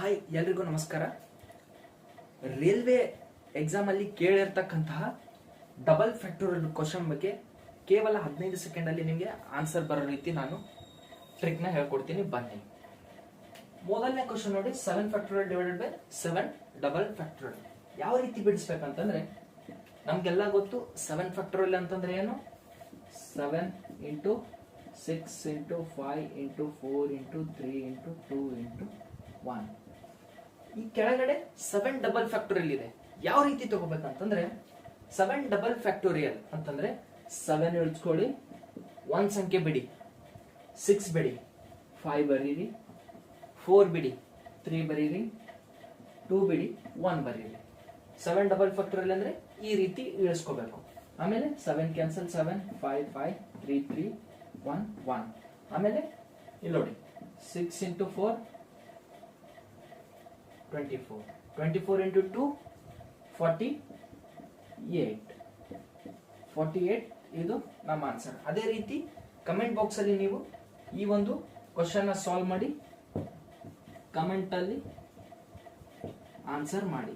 Hi ಎಲ್ರಿಗೂ ನಮಸ್ಕಾರ. Railway exam ಅಲ್ಲಿ ಕೇಳಿರ್ತಕ್ಕಂತಹ ಡಬಲ್ ಫ್ಯಾಕ್ಟೋರಿಯಲ್ ಕ್ವಶನ್ ಬಗ್ಗೆ ಕೇವಲ 15 ಸೆಕೆಂಡ್ ಅಲ್ಲಿ ನಿಮಗೆ ಆನ್ಸರ್ ಬರೋ ರೀತಿ ನಾನು ಟ್ರಿಕ್ ನ ಹೇಳ್ಕೊಡ್ತೀನಿ. ಬನ್ನಿ. ಮೊದಲನೇ ಕ್ವಶನ್ ನೋಡಿ, 7 factorial divided by 7 double factorial. ಯಾವ ರೀತಿ ಬಿಡಿಸ್ಬೇಕಂತಂದ್ರೆ ನಮ್ಗೆಲ್ಲ ಗೊತ್ತು 7 ಫ್ಯಾಕ್ಟೋರಿಯಲ್ ಅಂತಂದ್ರೆ ಏನು, 7 into 6 into 5 into 4 into 3 into 2 into 1. ಈ ಕೆಳಗಡೆ 7 ಡಬಲ್ ಫ್ಯಾಕ್ಟೋರಿಯಲ್ ಇದೆ. ಯಾವ ರೀತಿ ತಗೋಬೇಕಂತಂದ್ರೆ 7 ಡಬಲ್ ಫ್ಯಾಕ್ಟೋರಿಯಲ್ ಅಂತಂದ್ರೆ 7 ಇಳಿಸ್ಕೊಳ್ಳಿ, 1 ಸಂಖ್ಯೆ ಬಿಡಿ, 6 ಬಿಡಿ, 5 ಬರೀರಿ, 4 ಬಿಡಿ, 3 ಬರೀರಿ, 2 ಬಿಡಿ, 1 ಬರೀರಿ. 7 ಡಬಲ್ ಫ್ಯಾಕ್ಟೋರಿಯಲ್ ಅಂದ್ರೆ ಈ ರೀತಿ ಇಳಿಸ್ಕೋಬೇಕು. ಆಮೇಲೆ 7 ಕ್ಯಾನ್ಸಲ್, 7 5 5 3 3 1 1. ಆಮೇಲೆ ಇಲ್ಲಿ ನೋಡಿ 6 ಇಂಟು 4 24, 24 into 2 48 ಇದು ನಮ್ಮ ಆನ್ಸರ್. ಅದೇ ರೀತಿ ಕಮೆಂಟ್ ಬಾಕ್ಸ್ ಅಲ್ಲಿ ನೀವು ಈ ಒಂದು ಕ್ವಶನ್ ಸಾಲ್ವ್ ಮಾಡಿ ಕಮೆಂಟ್ ಅಲ್ಲಿ ಆನ್ಸರ್ ಮಾಡಿ.